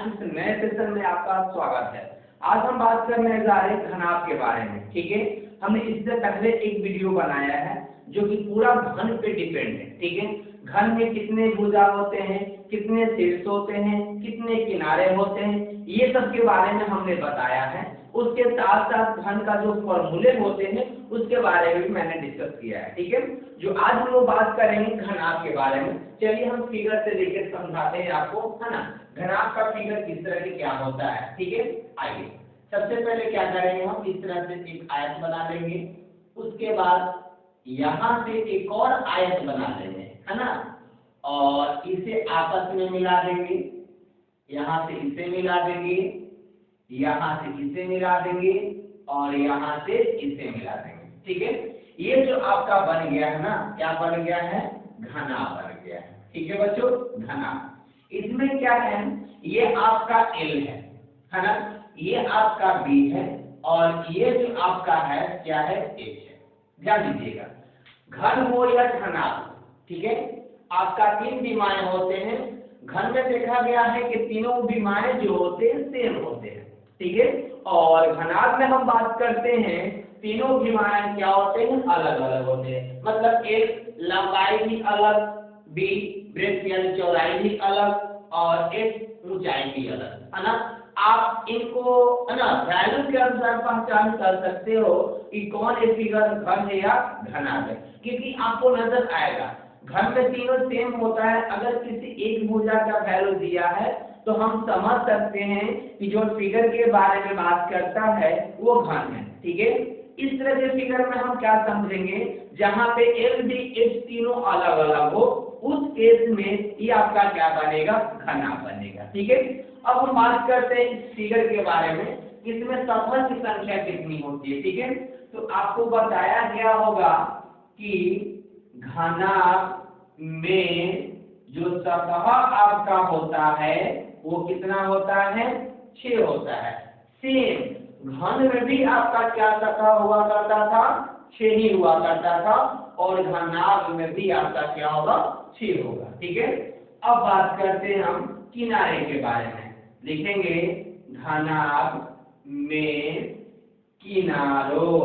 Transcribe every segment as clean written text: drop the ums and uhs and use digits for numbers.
इस नए सेशन में आपका स्वागत है। आज हम बात करने जा रहे हैं घनाभ के बारे में। ठीक है, हमने इससे पहले एक वीडियो बनाया है जो कि पूरा घन पे डिपेंड है। ठीक है, घन में कितने भुजा होते हैं, कितने शीर्ष होते हैं, कितने किनारे होते हैं, ये सब के बारे में हमने बताया है। उसके साथ साथ घन का जो फॉर्मूले होते हैं उसके बारे में भी मैंने डिस्कस किया है। ठीक है, जो आज हम लोग बात करेंगे घनाभ के बारे में। चलिए हम फिगर से लेकर समझाते हैं आपको, है ना, घनाभ का फिगर किस तरह के क्या होता है। ठीक है, आइए सबसे पहले क्या करेंगे, हम इस तरह से एक आयत बना लेंगे। उसके बाद यहाँ से एक और आयत बना लेंगे, है ना, और इसे आपस में मिला देंगे। यहाँ से इसे मिला देंगे, यहाँ से इसे मिला देंगे और यहाँ से इसे मिला देंगे। ठीक है, ये जो आपका बन गया है ना, क्या बन गया है, घनाभ बन गया है। ठीक है बच्चों, घनाभ। इसमें क्या है, ये आपका L है ना, ये आपका B है और ये जो आपका है क्या है, H है। ध्यान दीजिएगा, घन हो या घनाभ, ठीक है, आपका 3 विमाएं होते हैं। घन में देखा गया है कि तीनों विमाएं जो होते हैं सेम होते हैं। ठीक है, और घनाभ में हम बात करते हैं तीनों विमाएं क्या होते हैं, अलग अलग होते हैं। मतलब एक लंबाई भी अलग, बी ब्रेथ यानी चौड़ाई भी अलग और एक ऊंचाई भी अलग, है ना। आप इनको, है ना, वैल्यू के अनुसार पहचान कर सकते हो कि कौन एक फिगर घन है या घनाभ है, क्योंकि आपको नजर आएगा घन में तीनों सेम होता है। अगर किसी एक भुजा का वैल्यू दिया है तो हम समझ सकते हैं कि जो फिगर के बारे में बात करता है वो घन है। ठीक है, इस तरह के फिगर में हम क्या समझेंगे, जहां पे L B H तीनों अलग अलग हो, उस केस में ये आपका क्या बनेगा, घनाभ बनेगा। ठीक है, अब हम बात करते हैं इस फिगर के बारे में, इसमें सतह की संख्या कितनी होती है। ठीक है, तो आपको बताया गया होगा कि घनाभ में जो सतह आपका होता है वो कितना होता है, 6 होता है। सेम घन में भी आपका क्या सतह हुआ करता था, 6 ही हुआ करता था, और घनाभ में भी आपका क्या होगा, 6 होगा। ठीक है, अब बात करते हैं हम किनारे के बारे में। लिखेंगे घनाभ में किनारों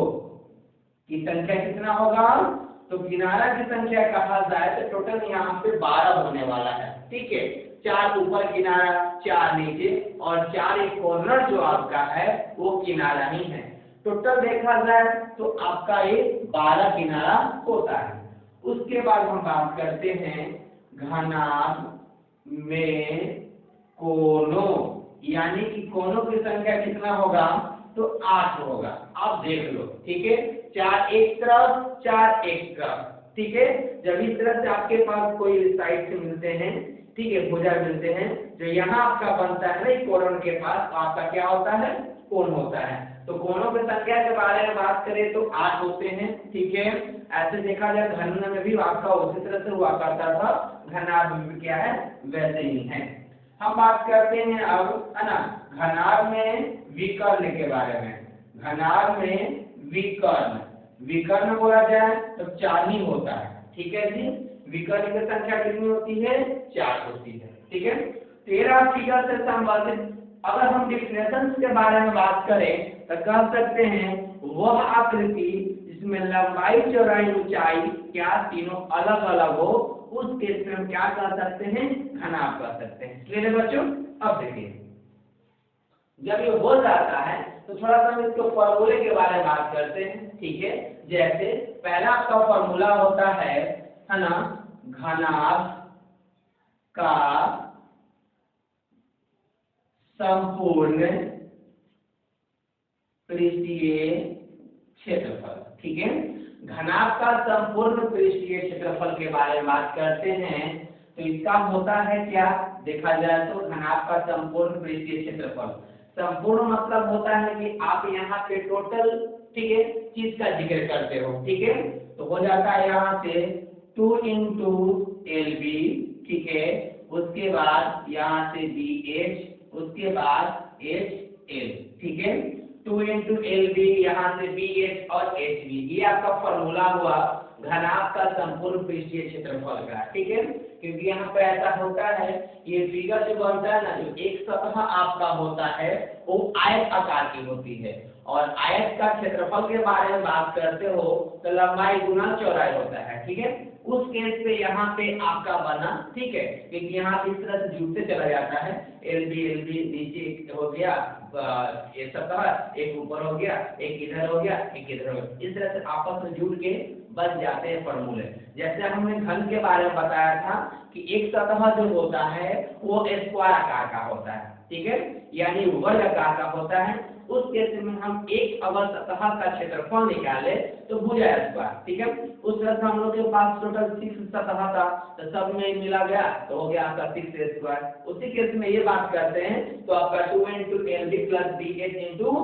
की संख्या कितना होगा, तो किनारा की संख्या कहा जाए तो टोटल यहाँ पे 12 होने वाला है। ठीक है, 4 ऊपर किनारा, 4 नीचे और 4 एक कॉर्नर जो आपका है वो किनारा ही है। टोटल देखा जाए तो आपका ये 12 किनारा होता है। उसके बाद हम बात करते हैं घनाभ में कोनों, यानी कि कोनों की संख्या कितना होगा, तो 8 होगा। आप देख लो, ठीक है, 4 एक तरफ, 4 एक तरफ। ठीक है, जब इस तरह से आपके पास कोई साइड से मिलते हैं, ठीक है, भुजा मिलते हैं, जो यहाँ आपका बनता है ना कोण के पास, तो आपका क्या होता है, कोण होता है। तो कोणों की संख्या के बारे में बात करें तो 8 होते हैं। ठीक है, ऐसे देखा जाए घन में भी आपका उसी तरह से हुआ करता था, घनाभ में क्या है वैसे ही है। हम बात करते हैं अब, है ना, घनाभ में विकर्ण के बारे में। घनाभ में विकर्ण, विकर्ण बोला जाए तो 4 ही होता है। ठीक है जी, विकर्ण की संख्या कितनी होती है, 4 होती है। ठीक है, 13 फिगर से संबंधित अगर हम डिफिनेशन के बारे में बात करें तो कह सकते हैं वह आकृति जिसमें लंबाई चौड़ाई ऊंचाई क्या तीनों अलग अलग हो, उस केस में हम क्या कह सकते हैं, घनाभ कह सकते हैं। क्लियर है बच्चों। अब देखिए, जब ये हो जाता है तो थोड़ा सा हम इसके फॉर्मूले के बारे में बात करते हैं। ठीक है, जैसे पहला आपका फॉर्मूला होता है ना, घनाभ का संपूर्ण पृष्ठीय क्षेत्रफल। ठीक है, घनाभ का संपूर्ण पृष्ठीय क्षेत्रफल के बारे में बात करते हैं तो इसका होता है क्या, देखा जाए तो घनाभ का संपूर्ण पृष्ठीय क्षेत्रफल, संपूर्ण मतलब होता है कि आप यहाँ पे टोटल, ठीक है, चीज का जिक्र करते हो। ठीक है, तो हो जाता है यहाँ से 2 × LB। ठीक है, उसके बाद यहाँ से BH, उसके बाद HL। ठीक है, 2 × LB, यहाँ से BH और HB, ये आपका फॉर्मूला हुआ घनाभ का संपूर्ण पृष्ठीय क्षेत्रफल का। ठीक है, क्योंकि यहाँ पे ऐसा होता है, ये फिगर जो बनता है ना, जो एक सतह आपका होता है वो आयत आकार की होती है, और आयत का क्षेत्रफल के बारे में बात करते हो तो लंबाई गुना चौड़ाई होता है, ठीक है। उस केस पे यहाँ पे आपका बना, ठीक है, क्योंकि यहाँ इस तरह से जुड़ते चला जाता है, एल बी नीचे हो गया, ये सतह एक ऊपर हो गया, एक इधर हो गया, एक इधर हो गया, इस तरह से आपस में जुड़ के बन जाते हैं फॉर्मूले। जैसे हमने घन के बारे में बताया था कि एक सतह जो होता है वो स्क्वायर आकार का होता है, ठीक है, यानी वर्ग आकार का होता है। उस केस में हम एक अगर सतह का क्षेत्रफल निकाले तो भुजा स्क्वायर, ठीक है। उस तरह से हम लोग के पास टोटल 6 सतह था, तो सब में मिला गया तो हो गया आपका 6 स्क्वायर। उसी केस में ये बात करते हैं तो आपका 2 × LB + BH ×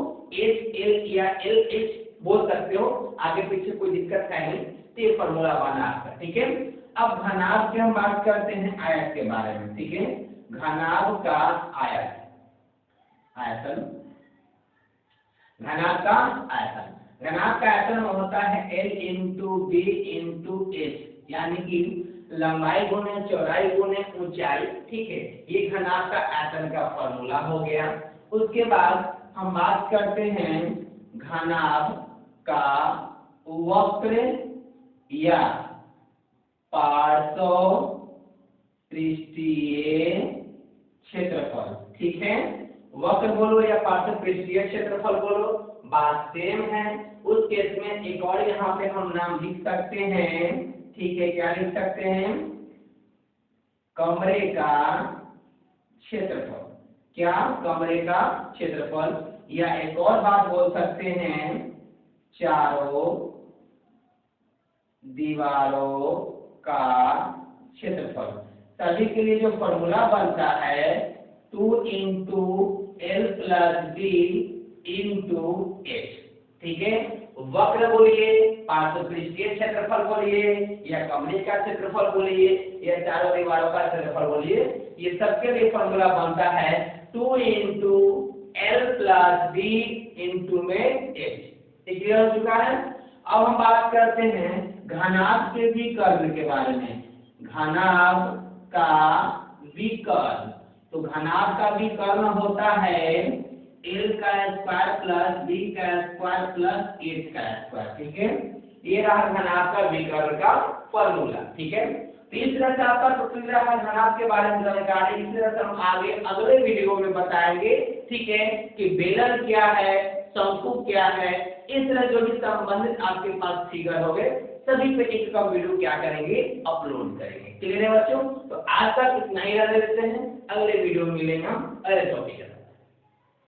HL या LH बोल सकते हो, आगे पीछे कोई दिक्कत है नहीं, तो ये फॉर्मूला बना आपका, ठीक है। अब घनाभ की हम बात करते हैं आयत के बारे में, ठीक है। घनाभ का आयत, आयतन, घनाभ का आयतन, घनाभ का आयतन होता है L × B × H, यानी कि लंबाई गुने चौड़ाई गुने ऊंचाई, ठीक है। ये घनाभ का आयतन का फॉर्मूला हो गया। उसके बाद हम बात करते हैं घनाभ का वक्र या पार्श्व पृष्ठीय क्षेत्रफल, ठीक है। वक्र बोलो या पार्श्व पृष्ठीय क्षेत्रफल बोलो, बात सेम है। उस केस में एक और यहाँ पे हम नाम लिख सकते हैं, ठीक है, क्या लिख सकते हैं, कमरे का क्षेत्रफल, क्या, कमरे का क्षेत्रफल, या एक और बात बोल सकते हैं चारों दीवारों का क्षेत्रफल। सभी के लिए जो फॉर्मूला बनता है 2 × L + B × H, ठीक है। वक्र बोलिए, पार्श्व पृष्ठीय क्षेत्रफल बोलिए, या कमरे का क्षेत्रफल बोलिए, या चारों दीवारों का क्षेत्रफल बोलिए, ये सबके लिए फॉर्मूला बनता है 2 × L + B × H। क्लियर हो चुका है। अब हम बात करते हैं घनाभ के विकर्ण के बारे में, घनाभ का विकर्ण। तो घनाभ का विकर्ण होता है L² + B² + H², ठीक है। ये रहा घनाभ का विकर्ण का फॉर्मूला, ठीक है। तो इस तरह से आपका टोटल रहा घनाभ के बारे में जानकारी। इस तरह से हम आगे अगले वीडियो में बताएंगे, ठीक है, कि बेलन क्या है, शंकु क्या है, इस तरह जो भी संबंधित आपके पास फिगर हो गए सभी पे एक का वीडियो क्या करेंगे, अपलोड करेंगे। क्लियर है बच्चों। तो आज तक इतना ही रहने देते हैं, अगले वीडियो में मिलेंगे हम अगले टॉपिक के साथ।